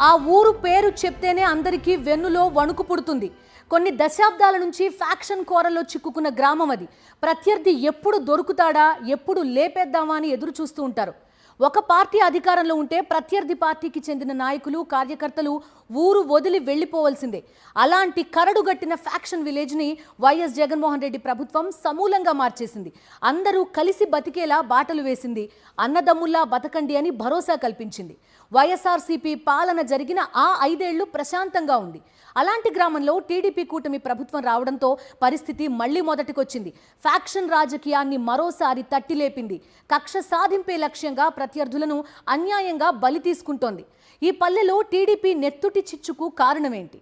ఆ ఊరు పేరు చెప్తేనే అందరికీ వెన్నులో వణుకు పుడుతుంది. కొన్ని దశాబ్దాల నుంచి ఫ్యాక్షన్ కోరల్లో చిక్కుకున్న గ్రామం అది. ప్రత్యర్థి ఎప్పుడు దొరుకుతాడా, ఎప్పుడు లేపేద్దామా అని ఎదురు చూస్తూ ఉంటారు. ఒక పార్టీ అధికారంలో ఉంటే ప్రత్యర్థి పార్టీకి చెందిన నాయకులు, కార్యకర్తలు ఊరు వదిలి వెళ్ళిపోవాల్సిందే. అలాంటి కరడుగట్టిన ఫ్యాక్షన్ విలేజ్ని వైఎస్ జగన్మోహన్ రెడ్డి ప్రభుత్వం సమూలంగా మార్చేసింది. అందరూ కలిసి బతికేలా బాటలు వేసింది. అన్నదమ్ముల్లా బతకండి అని భరోసా కల్పించింది. వైఎస్ఆర్సీపీ పాలన జరిగిన ఆ 5 ఏళ్లు ప్రశాంతంగా ఉంది. అలాంటి గ్రామంలో టీడీపీ కూటమి ప్రభుత్వం రావడంతో పరిస్థితి మళ్లీ మొదటికొచ్చింది. ఫ్యాక్షన్ రాజకీయాన్ని మరోసారి తట్టిలేపింది. కక్ష సాధింపే లక్ష్యంగా ప్రత్యర్థులను అన్యాయంగా బలి తీసుకుంటోంది. ఈ పల్లెలో టీడీపీ నెత్తుటి చిచ్చుకు కారణమేంటి?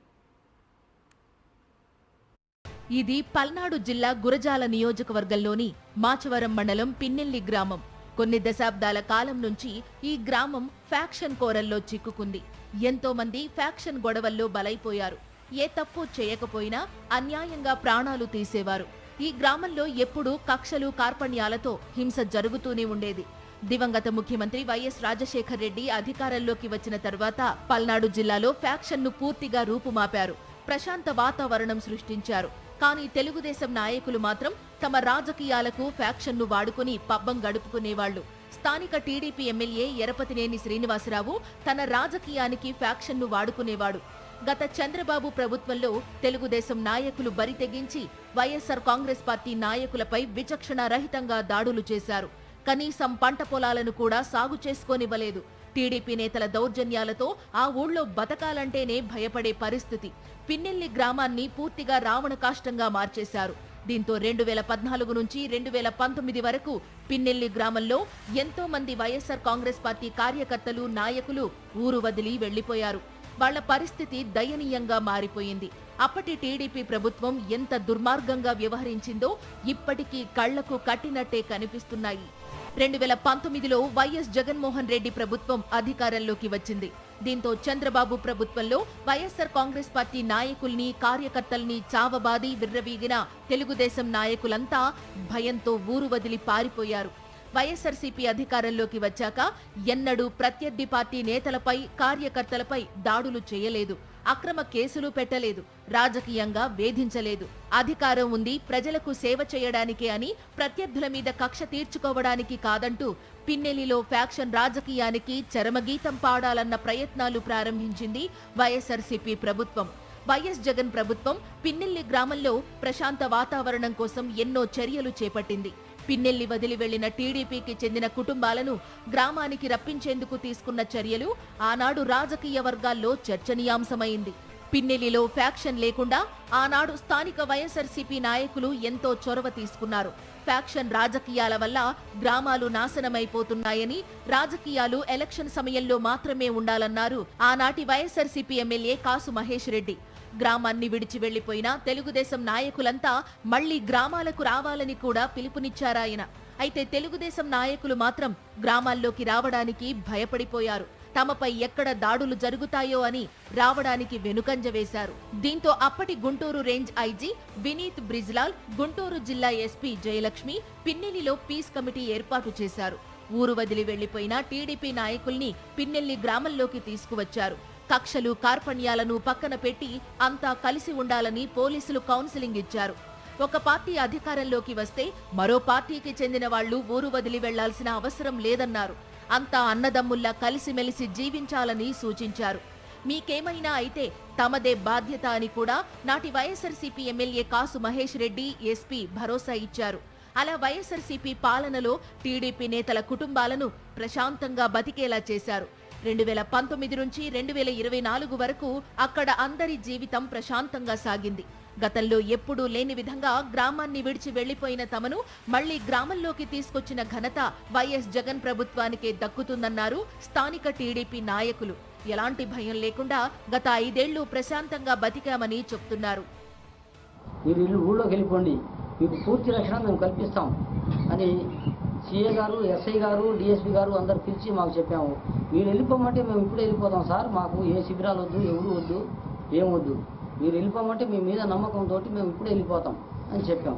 ఇది పల్నాడు జిల్లా గురజాల నియోజకవర్గంలోని మాచవరం మండలం పిన్నెల్లి గ్రామం. కొన్ని దశాబ్దాల కాలం నుంచి ఈ గ్రామం ఫ్యాక్షన్ కోరల్లో చిక్కుకుంది. ఎంతో మంది ఫ్యాక్షన్ గొడవల్లో బలైపోయారు. ఏ తప్పు చేయకపోయినా అన్యాయంగా ప్రాణాలు తీసేవారు. ఈ గ్రామంలో ఎప్పుడూ కక్షలు, కార్పణ్యాలతో హింస జరుగుతూనే ఉండేది. దివంగత ముఖ్యమంత్రి వైఎస్ రాజశేఖర్ రెడ్డి అధికారంలోకి వచ్చిన తర్వాత పల్నాడు జిల్లాలో ఫ్యాక్షన్ ను పూర్తిగా రూపుమాపారు. ప్రశాంత వాతావరణం సృష్టించారు. కానీ తెలుగుదేశం నాయకులు మాత్రం తమ రాజకీయాలకు ఫ్యాక్షన్ ను వాడుకుని పబ్బం గడుపుకునేవాళ్లు. స్థానిక టీడీపీ ఎమ్మెల్యే ఎరపతినేని శ్రీనివాసరావు తన రాజకీయానికి ఫ్యాక్షన్ ను వాడుకునేవాడు. గత చంద్రబాబు ప్రభుత్వంలో తెలుగుదేశం నాయకులు బరి తెగించి వైఎస్ఆర్ కాంగ్రెస్ పార్టీ నాయకులపై విచక్షణ రహితంగా దాడులు చేశారు. కనీసం పంట పొలాలను కూడా సాగు చేసుకోనివ్వలేదు. టీడీపీ నేతల దౌర్జన్యాలతో ఆ ఊళ్ళో బతకాలంటేనే భయపడే పరిస్థితి. పిన్నెల్లి గ్రామాన్ని పూర్తిగా రావణ కాష్టంగా మార్చేశారు. దీంతో 2014 నుంచి 2019 వరకు పిన్నెల్లి గ్రామంలో ఎంతో మంది వైఎస్ఆర్ కాంగ్రెస్ పార్టీ కార్యకర్తలు, నాయకులు ఊరు వదిలి వెళ్లిపోయారు. వాళ్ల పరిస్థితి దయనీయంగా మారిపోయింది. అప్పటి టీడీపీ ప్రభుత్వం ఎంత దుర్మార్గంగా వ్యవహరించిందో ఇప్పటికీ కళ్లకు కట్టినట్టే కనిపిస్తున్నాయి. 2019లో వైఎస్ జగన్మోహన్ రెడ్డి ప్రభుత్వం అధికారంలోకి వచ్చింది. దీంతో చంద్రబాబు ప్రభుత్వంలో వైఎస్ఆర్ కాంగ్రెస్ పార్టీ నాయకుల్ని, కార్యకర్తల్ని చావబాది విర్రవీగిన తెలుగుదేశం నాయకులంతా భయంతో ఊరు వదిలి పారిపోయారు. వైఎస్ఆర్సీపీ అధికారంలోకి వచ్చాక ఎన్నడూ ప్రత్యర్థి పార్టీ నేతలపై, కార్యకర్తలపై దాడులు చేయలేదు. అక్రమ కేసులు పెట్టలేదు. రాజకీయంగా వేధించలేదు. అధికారం ఉంది ప్రజలకు సేవ చేయడానికే అని, ప్రత్యర్థుల మీద కక్ష తీర్చుకోవడానికి కాదంటూ పిన్నెల్లిలో ఫ్యాక్షన్ రాజకీయానికి చరమగీతం పాడాలన్న ప్రయత్నాలు ప్రారంభించింది వైఎస్ఆర్సీపీ ప్రభుత్వం. వైఎస్ జగన్ ప్రభుత్వం పిన్నెల్లి గ్రామంలో ప్రశాంత వాతావరణం కోసం ఎన్నో చర్యలు చేపట్టింది. పిన్నెల్లి వదిలి వెళ్లిన టీడీపీకి చెందిన కుటుంబాలను గ్రామానికి రప్పించేందుకు తీసుకున్న చర్యలు ఆనాడు రాజకీయ వర్గాల్లో చర్చనీయాంశమైంది. పిన్నెల్లిలో ఫ్యాక్షన్ లేకుండా ఆనాడు స్థానిక వైఎస్ఆర్సీపీ నాయకులు ఎంతో చొరవ తీసుకున్నారు. ఫ్యాక్షన్ రాజకీయాల వల్ల గ్రామాలు నాశనమైపోతున్నాయని, రాజకీయాలు ఎలక్షన్ సమయంలో మాత్రమే ఉండాలన్నారు ఆనాటి వైఎస్ఆర్సీపీ ఎమ్మెల్యే కాసు మహేష్ రెడ్డి. గ్రామాన్ని విడిచి వెళ్లిపోయిన తెలుగుదేశం నాయకులంతా మళ్లీ గ్రామాలకు రావాలని కూడా పిలుపునిచ్చారాయన. అయితే తెలుగుదేశం నాయకులు మాత్రం గ్రామాల్లోకి రావడానికి భయపడిపోయారు. తమపై ఎక్కడ దాడులు జరుగుతాయో అని రావడానికి వెనుకంజ వేశారు. దీంతో అప్పటి గుంటూరు రేంజ్ ఐజీ వినీత్ బ్రిజ్లాల్, గుంటూరు జిల్లా ఎస్పీ జయలక్ష్మి పిన్నెల్లిలో పీస్ కమిటీ ఏర్పాటు చేశారు. ఊరు వదిలి వెళ్లిపోయిన టీడీపీ నాయకుల్ని పిన్నెల్లి గ్రామంలోకి తీసుకువచ్చారు. కక్షలు, కార్పణ్యాలను పక్కన పెట్టి అంతా కలిసి ఉండాలని పోలీసులు కౌన్సిలింగ్ ఇచ్చారు. ఒక పార్టీ అధికారంలోకి వస్తే మరో పార్టీకి చెందిన వాళ్లు ఊరు వదిలి వెళ్లాల్సిన అవసరం లేదన్నారు. అంతా అన్నదమ్ముల్లా కలిసిమెలిసి జీవించాలని సూచించారు. మీకేమైనా అయితే తమదే బాధ్యత అని కూడా నాటి వైఎస్ఆర్సీపీ ఎమ్మెల్యే కాసు మహేష్ రెడ్డి, ఎస్పీ భరోసా ఇచ్చారు. అలా వైఎస్ఆర్సీపీ పాలనలో టీడీపీ నేతల కుటుంబాలను ప్రశాంతంగా బతికేలా చేశారు. 2019 నుంచి 2024 వరకు అక్కడ అందరి జీవితం ప్రశాంతంగా సాగింది. గతంలో ఎప్పుడూ లేని విధంగా గ్రామాన్ని విడిచి వెళ్లిపోయిన తమను మళ్లీ గ్రామంలోకి తీసుకొచ్చిన ఘనత వైఎస్ జగన్ ప్రభుత్వానికే దక్కుతుందన్నారు స్థానిక టీడీపీ నాయకులు. ఎలాంటి భయం లేకుండా గత 5 ఏళ్లు ప్రశాంతంగా బతికామని చెప్తున్నారు. మీరు ఊళ్ళోకి వెళ్ళిపోండి, మీకు పూర్తి రక్షణ మేము కల్పిస్తాం అని సీఏ గారు, ఎస్ఐ గారు, డిఎస్పీ గారు అందరు పిలిచి మాకు చెప్పాము. మీరు వెళ్ళిపోమంటే మేము ఇప్పుడే వెళ్ళిపోతాం సార్, మాకు ఏ శిబిరాలు వద్దు, ఎవరు వద్దు, ఏం వద్దు, మీరు వెళ్ళిపోమంటే మీ మీద నమ్మకంతో మేము ఇప్పుడే వెళ్ళిపోతాం అని చెప్పాం.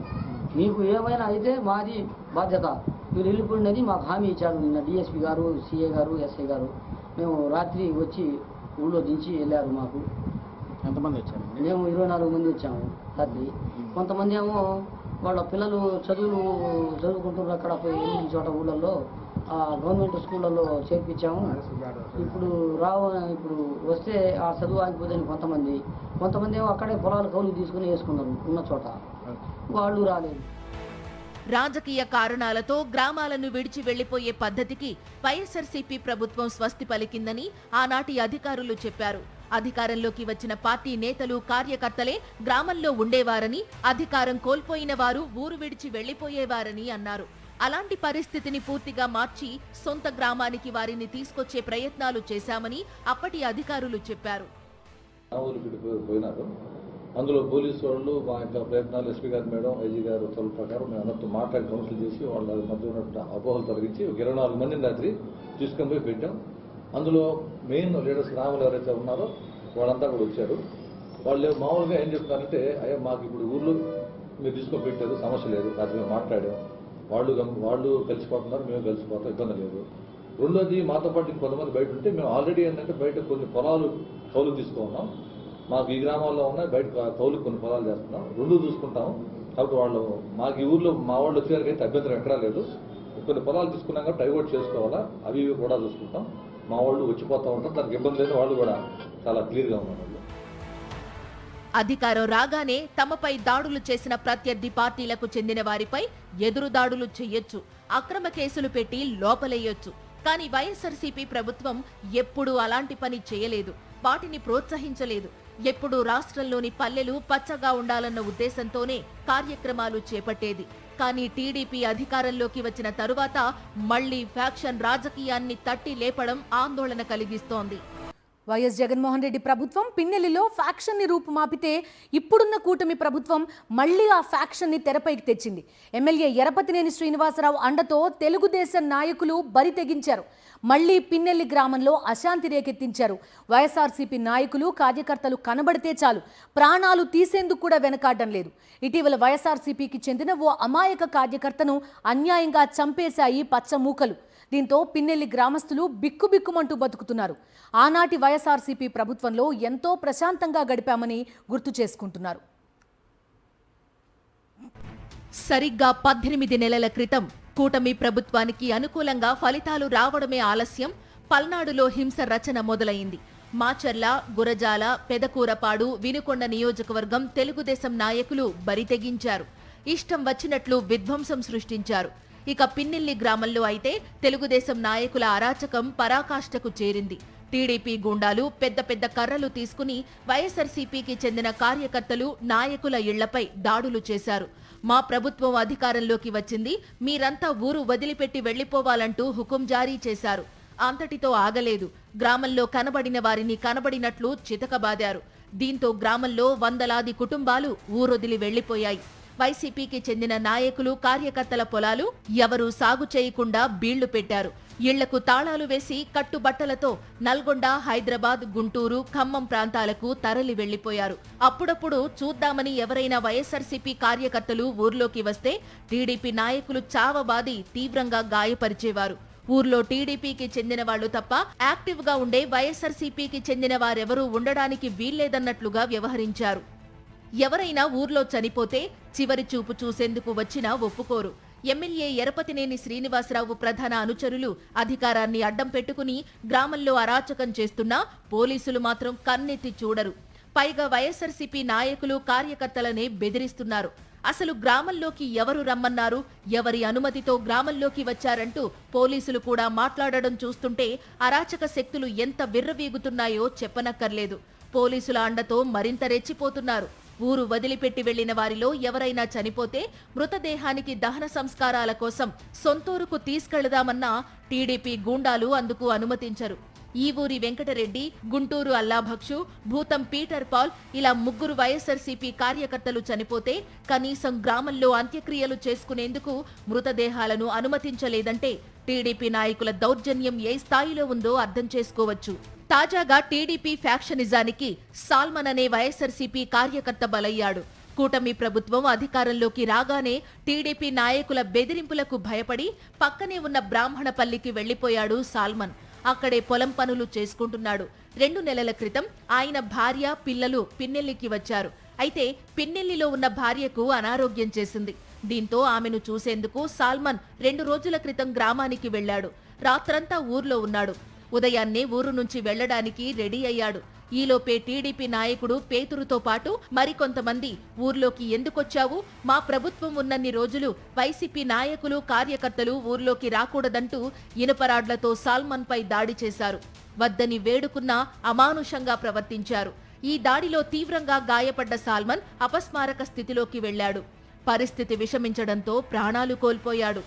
మీకు ఏమైనా అయితే మాది బాధ్యత, మీరు వెళ్ళిపోండి అని మాకు హామీ ఇచ్చారు నిన్న డిఎస్పీ గారు, సీఏ గారు, ఎస్ఐ గారు. మేము రాత్రి వచ్చి ఊళ్ళో దించి వెళ్ళారు మాకు. ఎంతమంది వచ్చారు? మేము 24 మంది వచ్చాము తల్లి. కొంతమంది ఏమో వాళ్ళ పిల్లలు చదువుకుంటున్నారు అక్కడ పోయి ఎన్ని చోట ఊళ్ళల్లో గవర్నమెంట్ స్కూళ్ళల్లో చేర్పించాము. ఇప్పుడు ఇప్పుడు వస్తే ఆ చదువు ఆగిపోతుంది. కొంతమంది ఏమో అక్కడే పొలాలు కౌలు తీసుకుని వేసుకున్నారు ఉన్న చోట, వాళ్ళు రాలేదు. రాజకీయ కారణాలతో గ్రామాలను విడిచి వెళ్లిపోయే పద్ధతికి వైఎస్ఆర్సీపీ ప్రభుత్వం స్వస్తి పలికిందని ఆనాటి అధికారులు చెప్పారు. అధికారంలోకి వచ్చిన పార్టీ నేతలు, కార్యకర్తలే గ్రామంలో ఉండేవారని, అధికారం కోల్పోయిన వారు ఊరు విడిచి వెళ్లిపోయేవారని అన్నారు. అలాంటి పరిస్థితిని పూర్తిగా మార్చి సొంత గ్రామానికి వారిని తీసుకొచ్చే ప్రయత్నాలు చేశామని అప్పటి అధికారులు చెప్పారు. అందులో పోలీసు వాళ్ళు మా యొక్క ప్రయత్నాలు, ఎస్పీ గారు మేడం, ఐజీ గారు ఉత్తర్వుల ప్రకారం మేము అందరితో మాట్లాడి కౌన్సిల్ చేసి వాళ్ళ మధ్య ఉన్నటువంటి అపోహలు తొలగించి 24 మందిని రాత్రి తీసుకొని పోయి పెట్టాం. అందులో మెయిన్ లీడర్స్ గ్రామాలు ఎవరైతే ఉన్నారో వాళ్ళంతా కూడా వచ్చారు. వాళ్ళు మామూలుగా ఏం చెప్తారంటే, అయ్యా మాకు ఇప్పుడు ఊర్లో మీరు తీసుకొని పెట్టారు, సమస్య లేదు, రాత్రి మేము మాట్లాడాం, వాళ్ళు కలిసిపోతున్నారు, మేము కలిసిపోతాం, ఇబ్బంది లేదు. రెండోది, మాతో పాటు కొంతమంది బయట ఉంటే మేము ఆల్రెడీ ఏంటంటే బయట కొన్ని పొలాలు కౌలు తీసుకున్నాం. మాకు ఈ గ్రామాల్లో ఉన్నాయి, బయట కౌలు కొన్ని పొలాలు చేస్తున్నాం, రెండు చూసుకుంటాం. కాబట్టి మాకు ఈ ఊర్లో మా వాళ్ళు వచ్చేసరికి అభ్యంతరం ఎక్కడా లేదు. కొన్ని పొలాలు తీసుకున్నాం కాబట్టి డైవర్ట్ చేసుకోవాలా, అవి కూడా చూసుకుంటాం. మా వాళ్ళు వచ్చిపోతూ ఉంటారు, దానికి ఇబ్బంది లేదు. వాళ్ళు కూడా చాలా క్లియర్గా ఉన్నారు. అధికారం రాగానే తమపై దాడులు చేసిన ప్రత్యర్థి పార్టీలకు చెందిన వారిపై ఎదురు దాడులు చేయొచ్చు, అక్రమ కేసులు పెట్టి లోపలేయొచ్చు. కానీ వైఎస్ఆర్సీపీ ప్రభుత్వం ఎప్పుడూ అలాంటి పని చేయలేదు, వాటిని ప్రోత్సహించలేదు. ఎప్పుడూ రాష్ట్రంలోని పల్లెలు పచ్చగా ఉండాలన్న ఉద్దేశంతోనే కార్యక్రమాలు చేపట్టేది. కానీ టీడీపీ అధికారంలోకి వచ్చిన తరువాత మళ్లీ ఫ్యాక్షన్ రాజకీయాన్ని తట్టి లేపడం ఆందోళన కలిగిస్తోంది. వైఎస్ జగన్మోహన్ రెడ్డి ప్రభుత్వం పిన్నెల్లిలో ఫ్యాక్షన్ని రూపుమాపితే ఇప్పుడున్న కూటమి ప్రభుత్వం మళ్లీ ఆ ఫ్యాక్షన్ని తెరపైకి తెచ్చింది. ఎమ్మెల్యే ఎరపతినేని శ్రీనివాసరావు అండతో తెలుగుదేశం నాయకులు బరి తెగించారు. మళ్లీ పిన్నెల్లి గ్రామంలో అశాంతి రేకెత్తించారు. వైఎస్ఆర్సీపీ నాయకులు, కార్యకర్తలు కనబడితే చాలు ప్రాణాలు తీసేందుకు కూడా వెనకాడడం లేదు. ఇటీవల వైఎస్ఆర్సీపీకి చెందిన ఓ అమాయక కార్యకర్తను అన్యాయంగా చంపేశాయి పచ్చమూకలు. దీంతో పిన్నెల్లి గ్రామస్తులు బిక్కుబిక్కుమంటూ బతుకుతున్నారు. ఆనాటి వైఎస్ఆర్సీపీ ప్రభుత్వంలో ఎంతో ప్రశాంతంగా గడిపామని గుర్తు చేసుకుంటున్నారు. సరిగ్గా 18 నెలల క్రితం కూటమి ప్రభుత్వానికి అనుకూలంగా ఫలితాలు రావడమే ఆలస్యం, పల్నాడులో హింస రచన మొదలైంది. మాచర్ల, గురజాల, పెదకూరపాడు, వినుకొండ నియోజకవర్గం తెలుగుదేశం నాయకులు బరితెగించారు. ఇష్టం వచ్చినట్లు విధ్వంసం సృష్టించారు. ఇక పిన్నెల్లి గ్రామంలో అయితే తెలుగుదేశం నాయకుల అరాచకం పరాకాష్ఠకు చేరింది. టీడీపీ గూండాలు పెద్ద పెద్ద కర్రలు తీసుకుని వైఎస్ఆర్సీపీకి చెందిన కార్యకర్తలు, నాయకుల ఇళ్లపై దాడులు చేశారు. మా ప్రభుత్వం అధికారంలోకి వచ్చింది, మీరంతా ఊరు వదిలిపెట్టి వెళ్లిపోవాలంటూ హుకుం జారీ చేశారు. అంతటితో ఆగలేదు. గ్రామంలో కనబడిన వారిని కనబడినట్లు చితకబాదారు. దీంతో గ్రామంలో వందలాది కుటుంబాలు ఊరొదిలి వెళ్లిపోయాయి. వైసీపీకి చెందిన నాయకులు, కార్యకర్తల పొలాలు ఎవరూ సాగు చేయకుండా బీళ్లు పెట్టారు. ఇళ్లకు తాళాలు వేసి కట్టుబట్టలతో నల్గొండ, హైదరాబాద్, గుంటూరు, ఖమ్మం ప్రాంతాలకు తరలి వెళ్లిపోయారు. అప్పుడప్పుడు చూద్దామని ఎవరైనా వైఎస్ఆర్సీపీ కార్యకర్తలు ఊర్లోకి వస్తే టీడీపీ నాయకులు చావబాది తీవ్రంగా గాయపరిచేవారు. ఊర్లో టీడీపీకి చెందిన వాళ్లు తప్ప యాక్టివ్ గా ఉండే వైఎస్ఆర్సీపీకి చెందిన వారెవరూ ఉండడానికి వీల్లేదన్నట్లుగా వ్యవహరించారు. ఎవరైనా ఊర్లో చనిపోతే చివరి చూపు చూసేందుకు వచ్చినా ఒప్పుకోరు. ఎమ్మెల్యే ఎరపతినేని శ్రీనివాసరావు ప్రధాన అనుచరులు అధికారాన్ని అడ్డం పెట్టుకుని గ్రామంలో అరాచకం చేస్తున్నా పోలీసులు మాత్రం కన్నెత్తి చూడరు. పైగా వైఎస్ఆర్సీపీ నాయకులు, కార్యకర్తలనే బెదిరిస్తున్నారు. అసలు గ్రామంలోకి ఎవరు రమ్మన్నారు, ఎవరి అనుమతితో గ్రామంలోకి వచ్చారంటూ పోలీసులు కూడా మాట్లాడడం చూస్తుంటే అరాచక శక్తులు ఎంత విర్రవీగుతున్నాయో చెప్పనక్కర్లేదు. పోలీసుల అండతో మరింత రెచ్చిపోతున్నారు. ఊరు వదిలిపెట్టి వెళ్లిన వారిలో ఎవరైనా చనిపోతే మృతదేహానికి దహన సంస్కారాల కోసం సొంతూరుకు తీసుకెళదామన్నా టీడీపీ గూండాలు అందుకు అనుమతించరు. ఈ ఊరి వెంకటరెడ్డి, గుంటూరు అల్లాభక్షు, భూతం పీటర్ పాల్ ఇలా 3 వైఎస్ఆర్సీపీ కార్యకర్తలు చనిపోతే కనీసం గ్రామంలో అంత్యక్రియలు చేసుకునేందుకు మృతదేహాలను అనుమతించలేదంటే టీడీపీ నాయకుల దౌర్జన్యం ఏ స్థాయిలో ఉందో అర్థం చేసుకోవచ్చు. తాజాగా టీడీపీ ఫ్యాక్షనిజానికి సాల్మన్ అనే వైఎస్ఆర్సీపీ కార్యకర్త బలయ్యాడు. కూటమి ప్రభుత్వం అధికారంలోకి రాగానే టీడీపీ నాయకుల బెదిరింపులకు భయపడి పక్కనే ఉన్న బ్రాహ్మణపల్లికి వెళ్లిపోయాడు సాల్మన్. అక్కడే పొలం పనులు చేసుకుంటున్నాడు. 2 నెలల క్రితం ఆయన భార్య, పిల్లలు పిన్నెల్లికి వచ్చారు. అయితే పిన్నెల్లిలో ఉన్న భార్యకు అనారోగ్యం చేసింది. దీంతో ఆమెను చూసేందుకు సాల్మన్ 2 రోజుల క్రితం గ్రామానికి వెళ్లాడు. రాత్రంతా ఊర్లో ఉన్నాడు. ఉదయాన్నే ఊరు నుంచి వెళ్లడానికి రెడీ అయ్యాడు. ఈలోపే టీడీపీ నాయకుడు పేతురుతో పాటు మరికొంతమంది ఊర్లోకి ఎందుకొచ్చావు, మా ప్రభుత్వం ఉన్నన్ని రోజులు వైసీపీ నాయకులు, కార్యకర్తలు ఊర్లోకి రాకూడదంటూ ఇనుపరాడ్లతో సాల్మన్ పై దాడి చేశారు. వద్దని వేడుకున్నా అమానుషంగా ప్రవర్తించారు. ఈ దాడిలో తీవ్రంగా గాయపడ్డ సాల్మన్ అపస్మారక స్థితిలోకి వెళ్లాడు. పరిస్థితి విషమించడంతో ప్రాణాలు కోల్పోయాడు.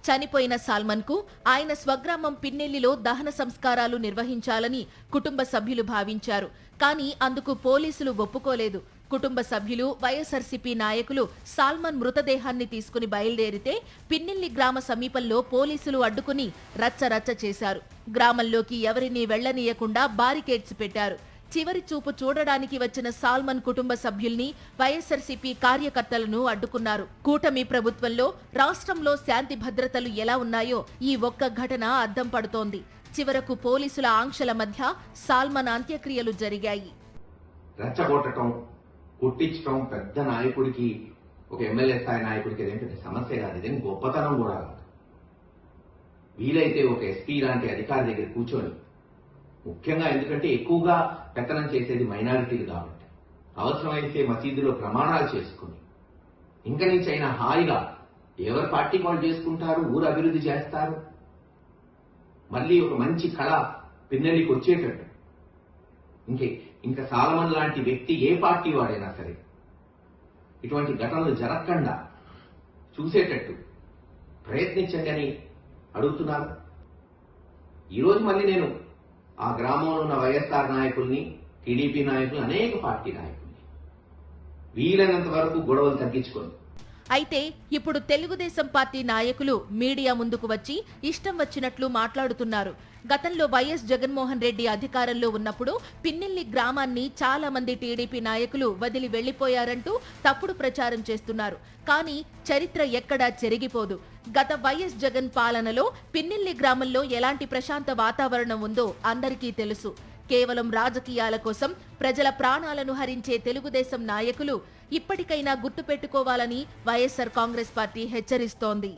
చనిపోయిన సాల్మన్ కు ఆయన స్వగ్రామం పిన్నెల్లిలో దహన సంస్కారాలు నిర్వహించాలని కుటుంబ సభ్యులు భావించారు. కానీ అందుకు పోలీసులు ఒప్పుకోలేదు. కుటుంబ సభ్యులు, వైఎస్ఆర్సీపీ నాయకులు సాల్మన్ మృతదేహాన్ని తీసుకుని బయలుదేరితే పిన్నెల్లి గ్రామ సమీపంలో పోలీసులు అడ్డుకుని రచ్చరచ్చ చేశారు. గ్రామంలోకి ఎవరినీ వెళ్లనీయకుండా బారికేడ్స్ పెట్టారు. చివరి చూపు చూడడానికి వచ్చిన సాల్మన్ కుటుంబ సభ్యుల్ని, వైఎస్ఆర్సీపీ కార్యకర్తలను అడ్డుకున్నారు. కూటమి ప్రభుత్వంలో రాష్ట్రంలో శాంతి భద్రతలు ఎలా ఉన్నాయో ఈ ఒక్క ఘటన అద్దం పడుతోంది. చివరకు పోలీసుల ఆంక్షల మధ్య సాల్మన్ అంత్యక్రియలు జరిగాయి. రెచ్చగొట్టడం, కొట్టించడం పెద్ద నాయకుడికి, ఒక ఎమ్మెల్యే స్థాయి నాయకుడికి ఇదేం పెద్ద సమస్య కాదు, ఇదేం గొప్పతనం కూడా కాదు. వీలైతే ఒక ఎస్పీ లాంటి అధికారి దగ్గర కూర్చొని, ముఖ్యంగా ఎందుకంటే ఎక్కువగా పెత్తనం చేసేది మైనారిటీలు కాబట్టి, అవసరమైతే మసీదులో ప్రమాణాలు చేసుకుని ఇంక నుంచి అయినా హాయిగా ఎవరి పార్టీ వాళ్ళు చేసుకుంటారు, ఊరు అభివృద్ధి చేస్తారు, మళ్ళీ ఒక మంచి కళ పిన్నెల్లికి వచ్చేటట్టు, ఇంకా సాల్మన్ లాంటి వ్యక్తి ఏ పార్టీ వాడైనా సరే ఇటువంటి ఘటనలు జరగకుండా చూసేటట్టు ప్రయత్నించండి అని అడుగుతున్నారు. ఈరోజు మళ్ళీ నేను ఆ గ్రామంలో ఉన్న వైఎస్ఆర్ నాయకుల్ని, టీడీపీ నాయకులు, అనేక పార్టీ నాయకుల్ని వీలైనంత వరకు గొడవలు తగ్గించుకొని. అయితే ఇప్పుడు తెలుగుదేశం పార్టీ నాయకులు మీడియా ముందుకు వచ్చి ఇష్టం వచ్చినట్లు మాట్లాడుతున్నారు. గతంలో వైఎస్ జగన్మోహన్ రెడ్డి అధికారంలో ఉన్నప్పుడు పిన్నెల్లి గ్రామాన్ని చాలా మంది టీడీపీ నాయకులు వదిలి వెళ్లిపోయారంటూ తప్పుడు ప్రచారం చేస్తున్నారు. కానీ చరిత్ర ఎక్కడా చెరిగిపోదు. గత వైఎస్ జగన్ పాలనలో పిన్నెల్లి గ్రామంలో ఎలాంటి ప్రశాంత వాతావరణం ఉందో అందరికీ తెలుసు. కేవలం రాజకీయాల కోసం ప్రజల ప్రాణాలను హరించే తెలుగుదేశం నాయకులు ఇప్పటికైనా గుర్తుపెట్టుకోవాలని వైఎస్ఆర్ కాంగ్రెస్ పార్టీ హెచ్చరిస్తోంది.